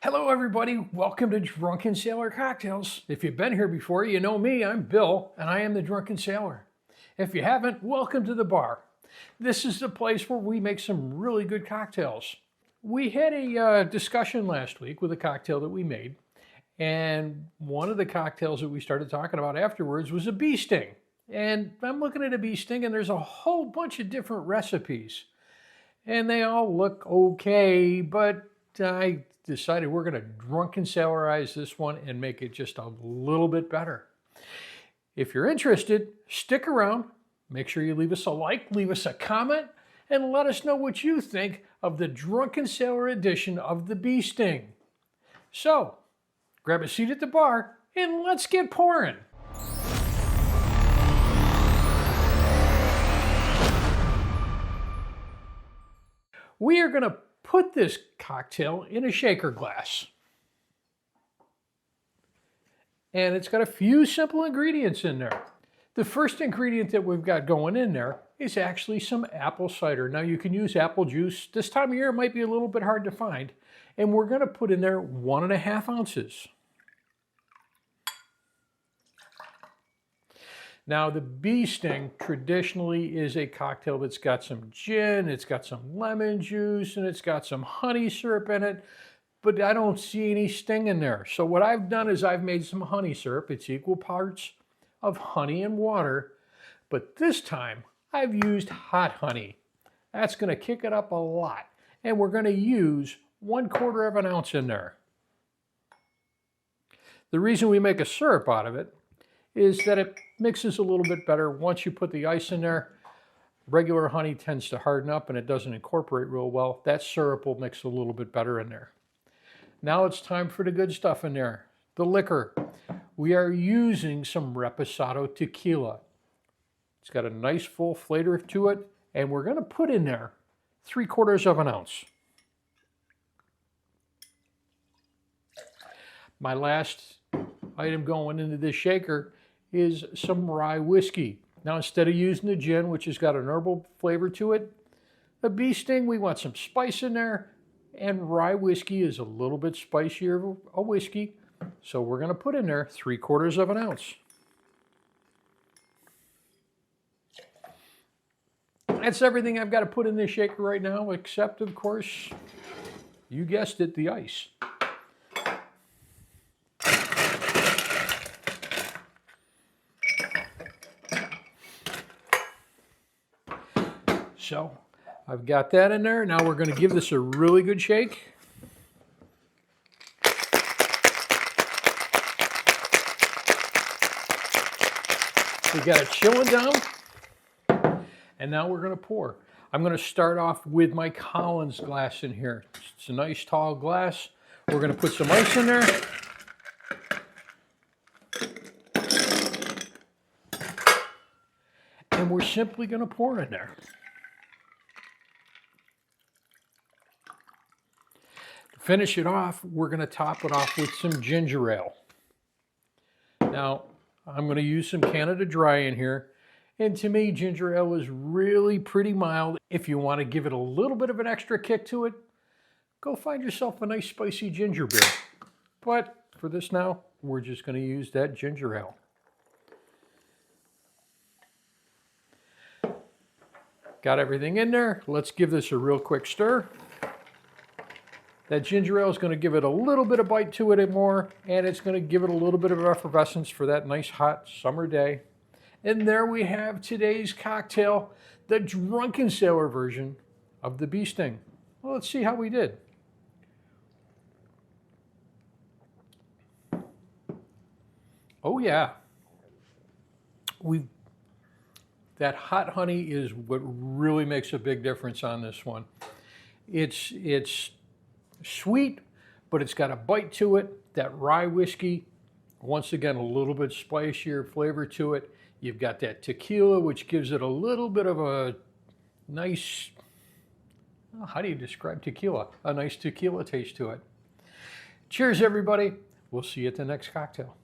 Hello everybody, welcome to Drunken Sailor Cocktails. If you've been here before, you know me, I'm Bill, and I am the Drunken Sailor. If you haven't, welcome to the bar. This is the place where we make some really good cocktails. We had a discussion last week with a cocktail that we made, and one of the cocktails that we started talking about afterwards was a BeeSting. And I'm looking at a BeeSting, and there's a whole bunch of different recipes. And they all look okay, but I decided we're going to drunken sailorize this one and make it just a little bit better. If you're interested, stick around. Make sure you leave us a like, leave us a comment, and let us know what you think of the Drunken Sailor edition of the BeeSting. So, grab a seat at the bar and let's get pouring. We are going to put this cocktail in a shaker glass. And it's got a few simple ingredients in there. The first ingredient that we've got going in there is actually some apple cider. Now you can use apple juice. This time of year it might be a little bit hard to find. And we're going to put in there 1.5 ounces. Now the BeeSting traditionally is a cocktail that's got some gin, it's got some lemon juice, and it's got some honey syrup in it, but I don't see any sting in there. So what I've done is I've made some honey syrup. It's equal parts of honey and water, but this time I've used hot honey. That's going to kick it up a lot, and we're going to use 1/4 ounce in there. The reason we make a syrup out of it is that it mixes a little bit better once you put the ice in there. Regular honey tends to harden up and it doesn't incorporate real well. That syrup will mix a little bit better in there. Now it's time for the good stuff in there, the liquor. We are using some reposado tequila. It's got a nice full flavor to it, and we're going to put in there 3/4 ounce. My last item going into this shaker is some rye whiskey. Now instead of using the gin, which has got an herbal flavor to it, the BeeSting, we want some spice in there, and rye whiskey is a little bit spicier of a whiskey, so we're going to put in there 3/4 ounce. That's everything I've got to put in this shaker right now, except of course, you guessed it, the ice. So I've got that in there. Now we're going to give this a really good shake. We got it chilling down. And now we're going to pour. I'm going to start off with my Collins glass in here. It's a nice tall glass. We're going to put some ice in there. And we're simply going to pour in there. Finish it off, we're going to top it off with some ginger ale. Now, I'm going to use some Canada Dry in here. And to me, ginger ale is really pretty mild. If you want to give it a little bit of an extra kick to it, go find yourself a nice spicy ginger beer. But for this now, we're just going to use that ginger ale. Got everything in there. Let's give this a real quick stir. That ginger ale is going to give it a little bit of bite to it more, and it's going to give it a little bit of effervescence for that nice hot summer day. And there we have today's cocktail, the Drunken Sailor version of the BeeSting. Well, let's see how we did. Oh yeah, that hot honey is what really makes a big difference on this one. It's sweet, but it's got a bite to it. That rye whiskey, once again, a little bit spicier flavor to it. You've got that tequila, which gives it a little bit of a nice, how do you describe tequila? A nice tequila taste to it. Cheers, everybody. We'll see you at the next cocktail.